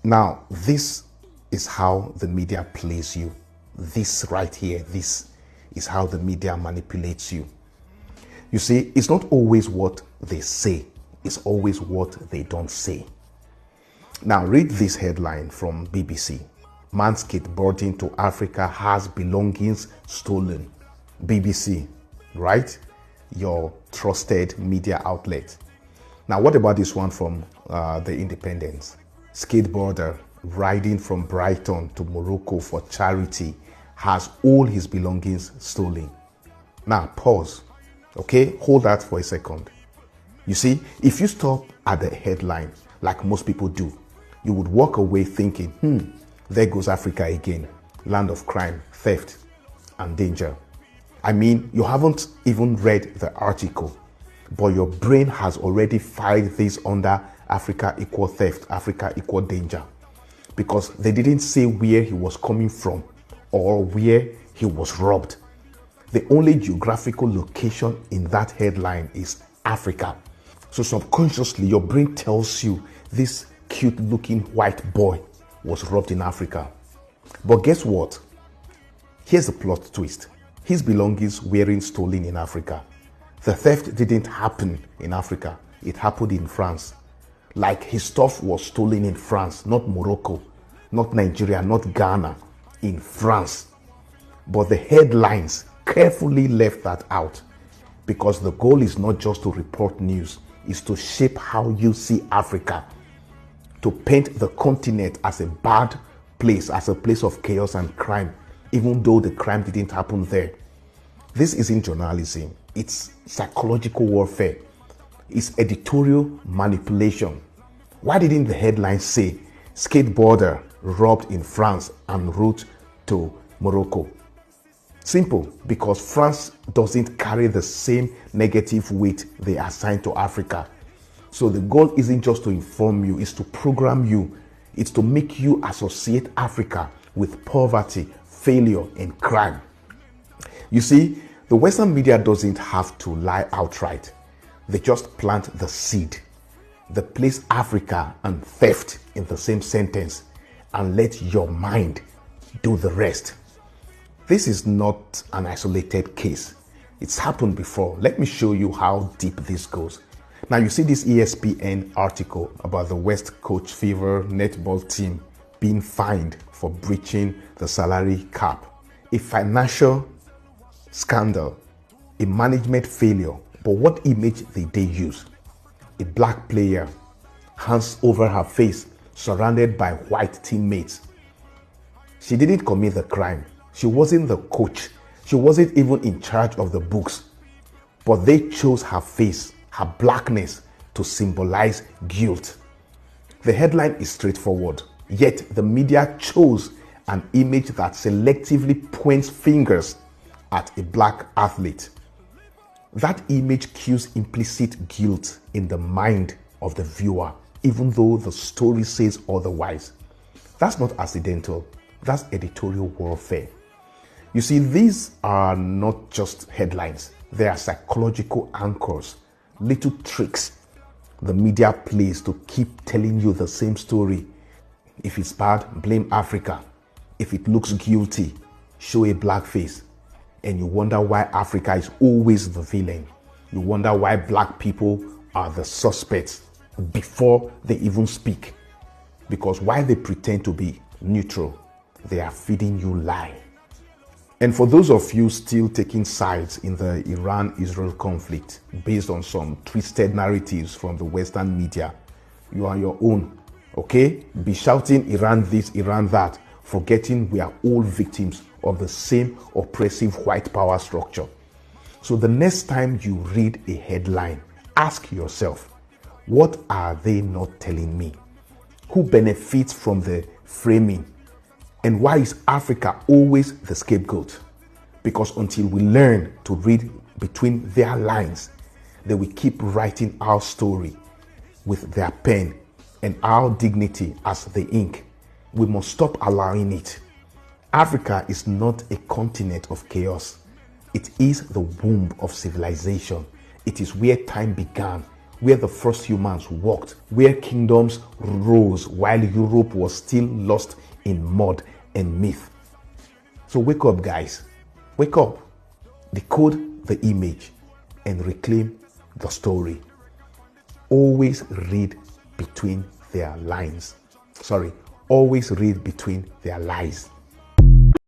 Now, this is how the media plays you. This right here, this is how the media manipulates you. You see, it's not always what they say, it's always what they don't say. Now, read this headline from BBC. Man skateboarding to Africa has belongings stolen. BBC, right? Your trusted media outlet. Now, what about this one from The Independent? Skateboarder riding from Brighton to Morocco for charity has all his belongings stolen. Now, pause. Okay, hold that for a second. You see, if you stop at the headline, like most people do, you would walk away thinking, there goes Africa again, land of crime, theft, and danger. I mean, you haven't even read the article, but your brain has already filed this under Africa equal theft, Africa equal danger, because they didn't say where he was coming from or where he was robbed. The only geographical location in that headline is Africa. So subconsciously, your brain tells you this cute-looking white boy was robbed in Africa. But guess what? Here's the plot twist. His belongings weren't stolen in Africa. The theft didn't happen in Africa. It happened in France. Like his stuff was stolen in France, not Morocco, not Nigeria, not Ghana, in France. But the headlines carefully left that out, because the goal is not just to report news, it's to shape how you see Africa, to paint the continent as a bad place, as a place of chaos and crime, even though the crime didn't happen there. This isn't journalism, it's psychological warfare, it's editorial manipulation. Why didn't the headline say skateboarder robbed in France en route to Morocco? Simple, because France doesn't carry the same negative weight they assign to Africa. So the goal isn't just to inform you, it's to program you. It's to make you associate Africa with poverty, failure, and crime. You see, the Western media doesn't have to lie outright. They just plant the seed. They place Africa and theft in the same sentence and let your mind do the rest. This is not an isolated case. It's happened before. Let me show you how deep this goes. Now, you see this ESPN article about the West Coast Fever netball team being fined for breaching the salary cap. A financial scandal, a management failure. But what image did they use? A black player, hands over her face, surrounded by white teammates. She didn't commit the crime. She wasn't the coach. She wasn't even in charge of the books. But they chose her face, her blackness, to symbolize guilt. The headline is straightforward, yet the media chose an image that selectively points fingers at a black athlete. That image cues implicit guilt in the mind of the viewer, even though the story says otherwise. That's not accidental, that's editorial warfare. You see, these are not just headlines, they are psychological anchors, little tricks the media plays to keep telling you the same story. If it's bad, blame Africa. If it looks guilty, show a black face. And you wonder why Africa is always the villain. You wonder why black people are the suspects before they even speak. Because while they pretend to be neutral, they are feeding you lie. And for those of you still taking sides in the Iran-Israel conflict based on some twisted narratives from the Western media, you are your own, okay? Be shouting Iran this, Iran that, forgetting we are all victims of the same oppressive white power structure. So the next time you read a headline, ask yourself, what are they not telling me? Who benefits from the framing? And why is Africa always the scapegoat? Because until we learn to read between their lines, they will keep writing our story with their pen and our dignity as the ink. We must stop allowing it. Africa is not a continent of chaos. It is the womb of civilization. It is where time began, where the first humans walked, where kingdoms rose while Europe was still lost in mud and myth. So wake up, guys. Wake up. Decode the image and reclaim the story. Always read between their lines. Always read between their lies.